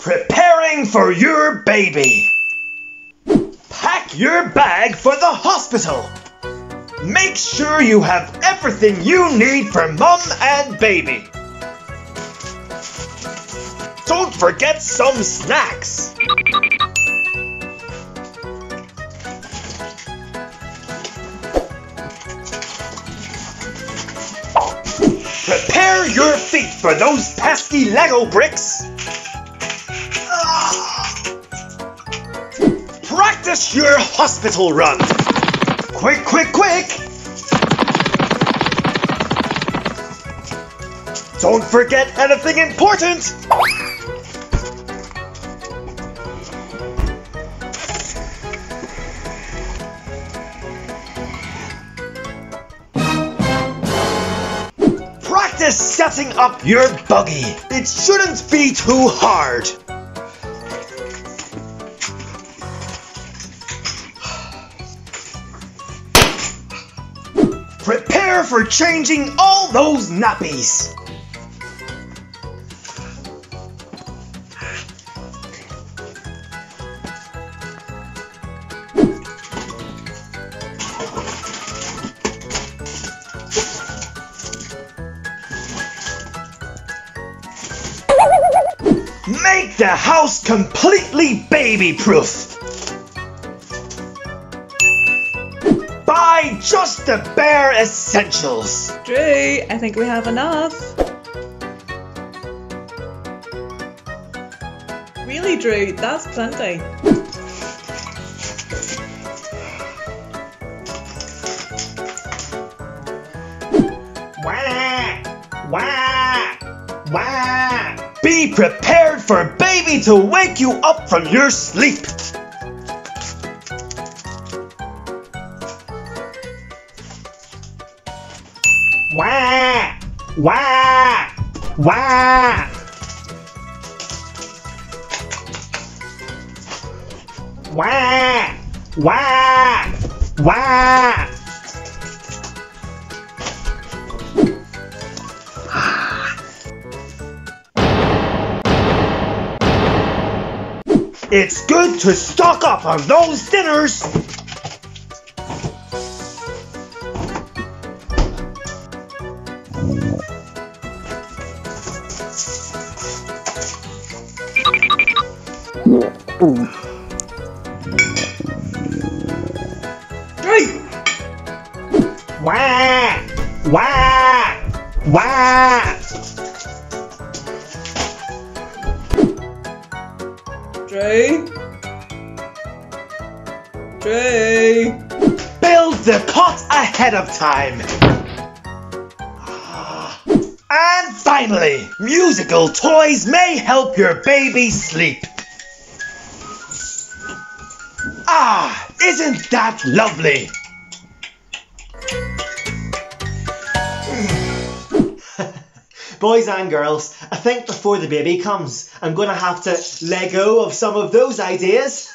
Preparing for your baby. Pack your bag for the hospital. Make sure you have everything you need for mum and baby. Don't forget some snacks. Prepare your feet for those pesky Lego bricks. Practice your hospital run. Quick, quick, quick! Don't forget anything important! Practice setting up your buggy. It shouldn't be too hard. Prepare for changing all those nappies. Make the house completely baby-proof. Buy just the bare essentials. Drew, I think we have enough. Really, Drew, that's plenty. Wah! Wah! Wah! Be prepared for baby to wake you up from your sleep. Wah! Wah! Wah! Wah! Wah! Wah! It's good to stock up on those dinners. Wah! Wah! Wah! Drew? Drew? Build the cot ahead of time. And finally, musical toys may help your baby sleep. Ah, isn't that lovely? Boys and girls, I think before the baby comes, I'm going to have to let go of some of those ideas.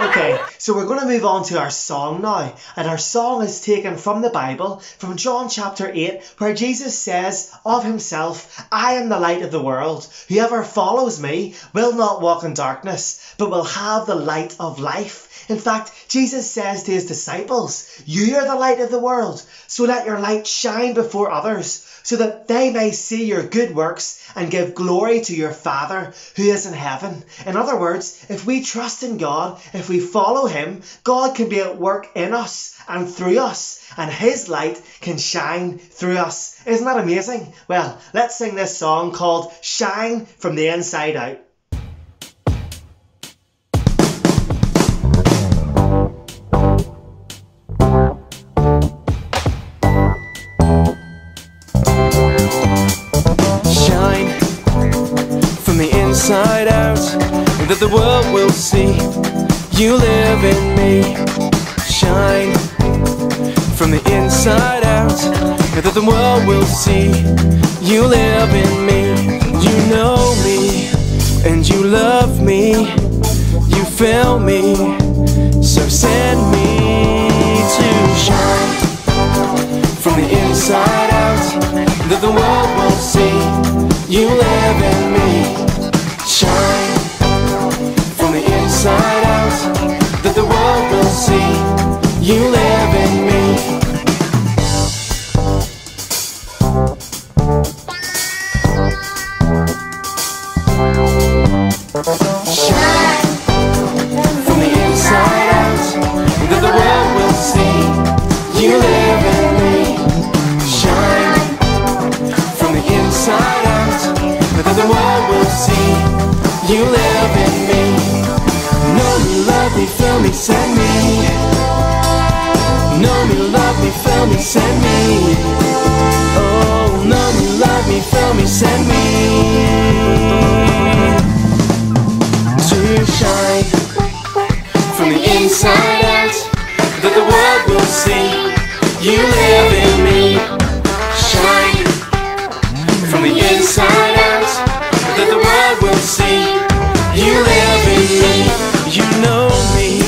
Okay, so we're going to move on to our song now. And our song is taken from the Bible, from John chapter 8, where Jesus says of himself, "I am the light of the world. Whoever follows me will not walk in darkness, but will have the light of life." In fact, Jesus says to his disciples, "You are the light of the world, so let your light shine before others, so that they may see your good works and give glory to your Father who is in heaven." In other words, if we trust in God, if we follow him, God can be at work in us and through us, and his light can shine through us. Isn't that amazing? Well, let's sing this song called "Shine from the Inside Out." Inside out, that the world will see you live in me. Shine from the inside out, that the world will see you live in me. You know me and you love me, you feel me, so send me to shine from the inside out, that the world will see you live in me. Shine from the inside out, that the world will see you live in me. Shine from the inside out, that the world will see you live in me. Know me, love me, feel me, send me. Know me, love me, feel me, send me. Oh, know me, love me, feel me, send me. To shine from the inside out, that the world will see you live in me. Shine from the inside out, that the world will see you live in me. You know me,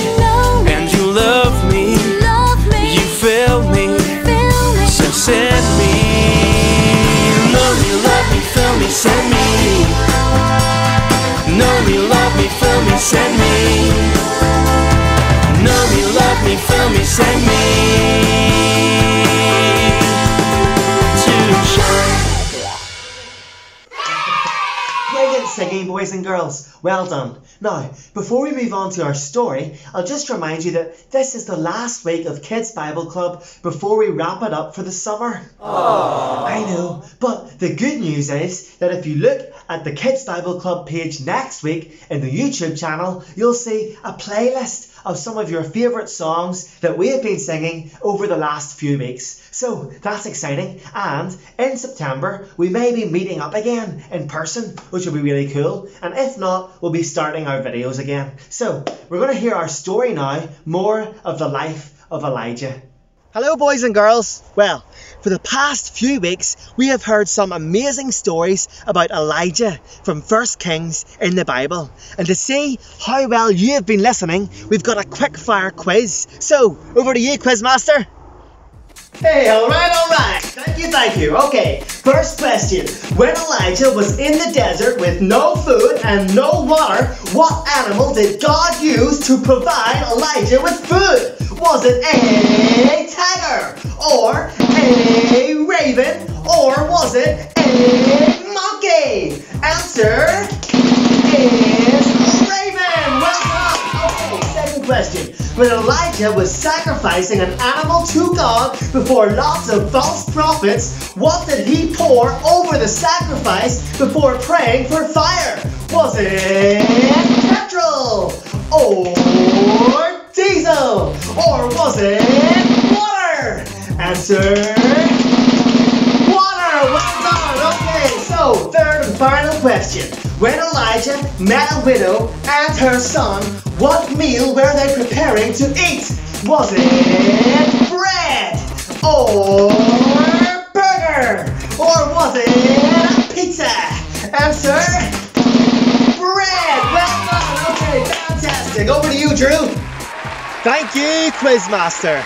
and you love me. You feel me, so send me. Know me, love me, feel me, send me. Know me, love me, feel me, send me. Know me, love me, feel me, send me. To shine. Brilliant singing, boys and girls. Well done. Now, before we move on to our story, I'll just remind you that this is the last week of Kids Bible Club before we wrap it up for the summer. Aww. I know, but the good news is that if you look at the Kids Bible Club page next week in the YouTube channel, you'll see a playlist of some of your favourite songs that we have been singing over the last few weeks. So that's exciting, and in September we may be meeting up again in person, which will be really cool, and if not, we'll be starting our videos again. So we're going to hear our story now, more of the life of Elijah. Hello boys and girls. Well, for the past few weeks we have heard some amazing stories about Elijah from 1 Kings in the Bible. And to see how well you have been listening, we've got a quick fire quiz. So, over to you, Quizmaster. Hey, alright. Thank you. Okay, first question. When Elijah was in the desert with no food and no water, what animal did God use to provide Elijah with food? Was it A, tiger, or A, raven, or was it A, monkey? Answer is raven. Well done. Okay, second question. When Elijah was sacrificing an animal to God before lots of false prophets, what did he pour over the sacrifice before praying for fire? Was it petrol, or diesel, or was it water? Answer, water. Well done. Okay, so third and final question. When Elijah met a widow and her son, what meal were they preparing to eat? Was it bread, or burger, or was it pizza? Answer, bread. Well done. Okay, fantastic. Over to you, Drew. Thank you, Quizmaster.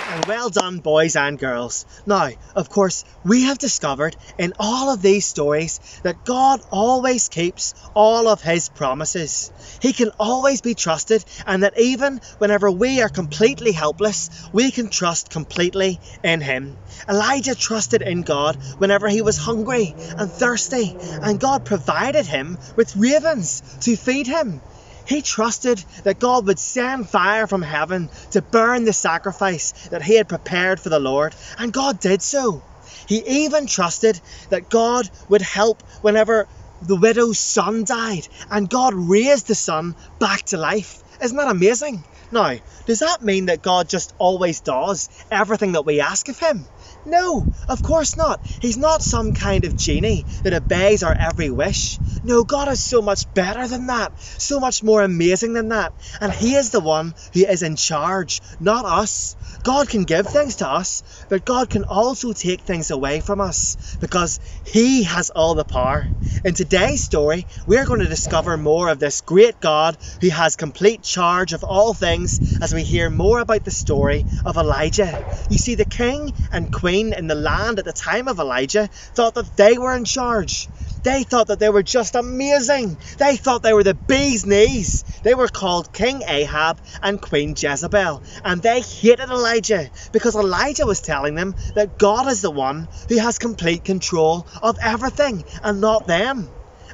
And well done, boys and girls. Now, of course, we have discovered in all of these stories that God always keeps all of his promises. He can always be trusted, and that even whenever we are completely helpless, we can trust completely in him. Elijah trusted in God whenever he was hungry and thirsty, and God provided him with ravens to feed him. He trusted that God would send fire from heaven to burn the sacrifice that he had prepared for the Lord, and God did so. He even trusted that God would help whenever the widow's son died, and God raised the son back to life. Isn't that amazing? Now, does that mean that God just always does everything that we ask of him? No, of course not. He's not some kind of genie that obeys our every wish. No, God is so much better than that, so much more amazing than that. And he is the one who is in charge, not us. God can give things to us, but God can also take things away from us, because he has all the power. In today's story, we're going to discover more of this great God who has complete charge of all things as we hear more about the story of Elijah. You see, the king and queen in the land at the time of Elijah thought that they were in charge. They thought that they were just amazing. They thought they were the bee's knees. They were called King Ahab and Queen Jezebel. And they hated Elijah because Elijah was telling them that God is the one who has complete control of everything and not them.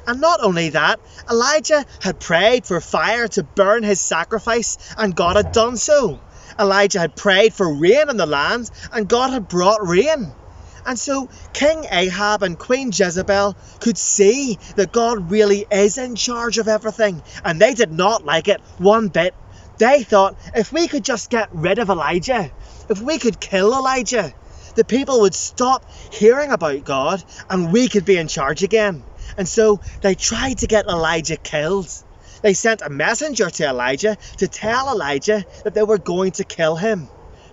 And not only that, Elijah had prayed for fire to burn his sacrifice, and God had done so. Elijah had prayed for rain in the land, and God had brought rain. And so King Ahab and Queen Jezebel could see that God really is in charge of everything, and they did not like it one bit. They thought, if we could just get rid of Elijah, if we could kill Elijah, the people would stop hearing about God and we could be in charge again. And so they tried to get Elijah killed. They sent a messenger to Elijah to tell Elijah that they were going to kill him.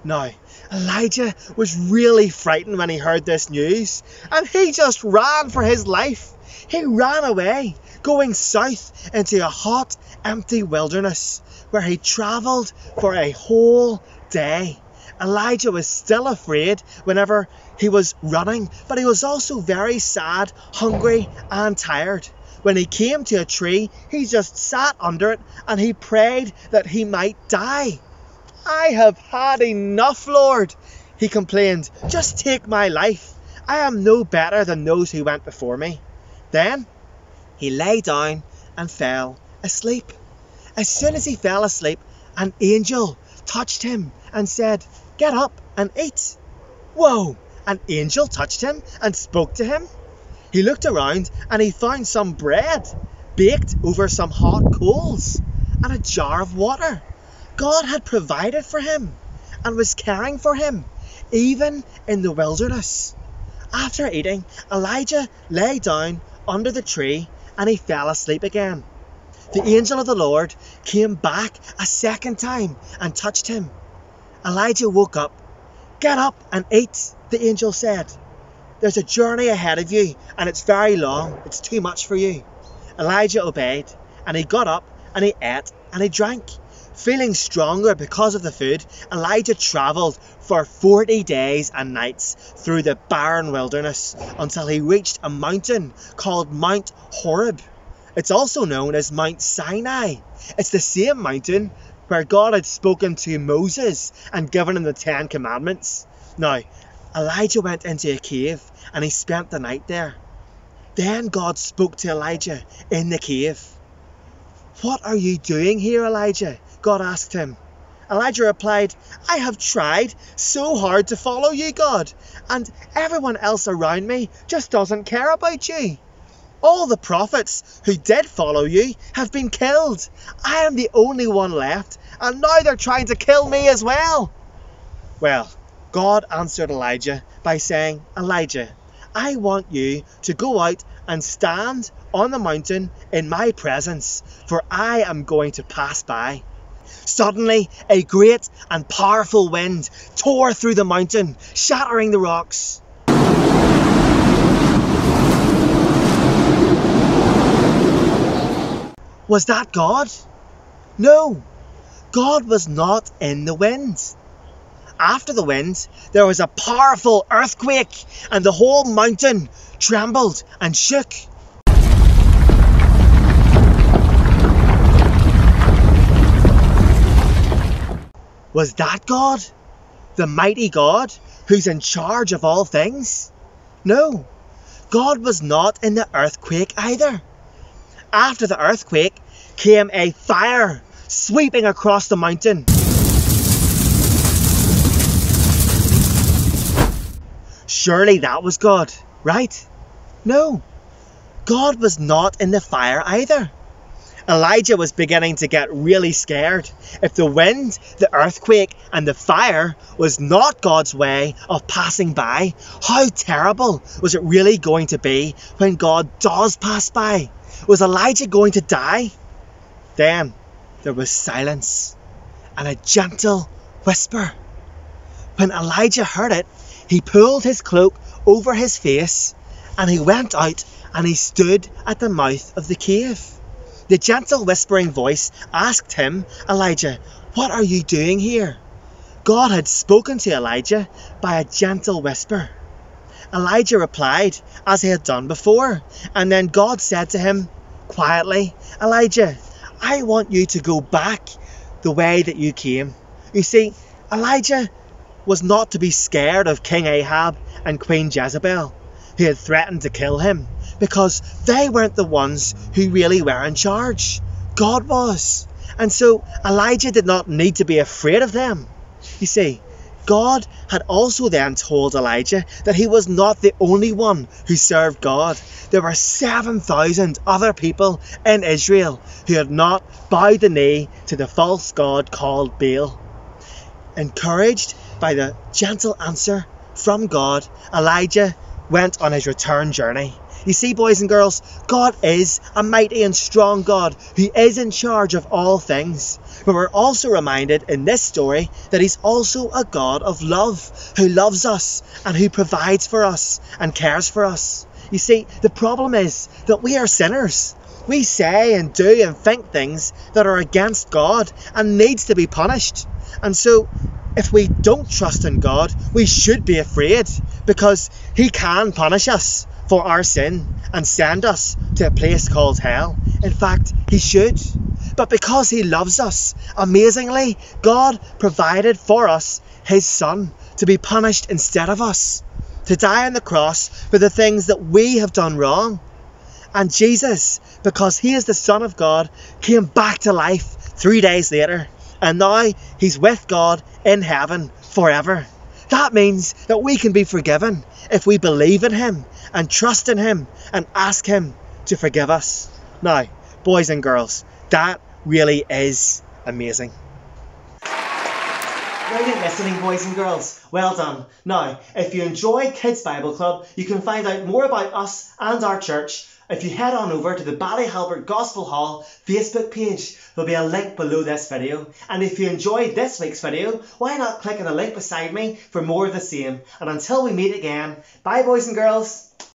Now, Elijah was really frightened when he heard this news, and he just ran for his life. He ran away, going south into a hot, empty wilderness, where he travelled for a whole day. Elijah was still afraid whenever he was running, but he was also very sad, hungry and tired. When he came to a tree, he just sat under it and he prayed that he might die. "I have had enough, Lord," he complained. "Just take my life. I am no better than those who went before me." Then he lay down and fell asleep. As soon as he fell asleep, an angel touched him and said, "Get up and eat." Whoa! An angel touched him and spoke to him. He looked around and he found some bread baked over some hot coals and a jar of water. God had provided for him and was caring for him, even in the wilderness. After eating, Elijah lay down under the tree and he fell asleep again. The angel of the Lord came back a second time and touched him. Elijah woke up. "Get up and eat," the angel said. "There's a journey ahead of you and it's very long. It's too much for you." Elijah obeyed, and he got up and he ate and he drank. Feeling stronger because of the food, Elijah travelled for 40 days and nights through the barren wilderness until he reached a mountain called Mount Horeb. It's also known as Mount Sinai. It's the same mountain where God had spoken to Moses and given him the 10 Commandments. Now, Elijah went into a cave and he spent the night there. Then God spoke to Elijah in the cave. "What are you doing here, Elijah?" God asked him. Elijah replied, "I have tried so hard to follow you, God, and everyone else around me just doesn't care about you. All the prophets who did follow you have been killed. I am the only one left, and now they're trying to kill me as well." Well, God answered Elijah by saying, "Elijah, I want you to go out and stand on the mountain in my presence, for I am going to pass by." Suddenly, a great and powerful wind tore through the mountain, shattering the rocks. Was that God? No, God was not in the wind. After the wind, there was a powerful earthquake, and the whole mountain trembled and shook. Was that God? The mighty God who's in charge of all things? No, God was not in the earthquake either. After the earthquake came a fire sweeping across the mountain. Surely that was God, right? No, God was not in the fire either. Elijah was beginning to get really scared. If the wind, the earthquake and the fire was not God's way of passing by, how terrible was it really going to be when God does pass by? Was Elijah going to die? Then there was silence and a gentle whisper. When Elijah heard it, he pulled his cloak over his face and he went out and he stood at the mouth of the cave. The gentle whispering voice asked him, "Elijah, what are you doing here?" God had spoken to Elijah by a gentle whisper. Elijah replied as he had done before, and then God said to him quietly, "Elijah, I want you to go back the way that you came." You see, Elijah was not to be scared of King Ahab and Queen Jezebel, who had threatened to kill him, because they weren't the ones who really were in charge. God was. And so Elijah did not need to be afraid of them. You see, God had also then told Elijah that he was not the only one who served God. There were 7,000 other people in Israel who had not bowed the knee to the false god called Baal. Encouraged by the gentle answer from God, Elijah went on his return journey. You see, boys and girls, God is a mighty and strong God who is in charge of all things. But we're also reminded in this story that he's also a God of love, who loves us and who provides for us and cares for us. You see, the problem is that we are sinners. We say and do and think things that are against God and needs to be punished. And so, if we don't trust in God, we should be afraid, because he can punish us for our sin and send us to a place called hell. In fact, he should. But because he loves us, amazingly, God provided for us his Son to be punished instead of us, to die on the cross for the things that we have done wrong. And Jesus, because he is the Son of God, came back to life 3 days later, and now he's with God in heaven forever. That means that we can be forgiven if we believe in him and trust in him and ask him to forgive us. Now, boys and girls, that really is amazing. Brilliant listening, boys and girls. Well done. Now, if you enjoy Kids Bible Club, you can find out more about us and our church if you head on over to the Ballyhalbert Gospel Hall Facebook page. There'll be a link below this video. And if you enjoyed this week's video, why not click on the link beside me for more of the same. And until we meet again, bye boys and girls.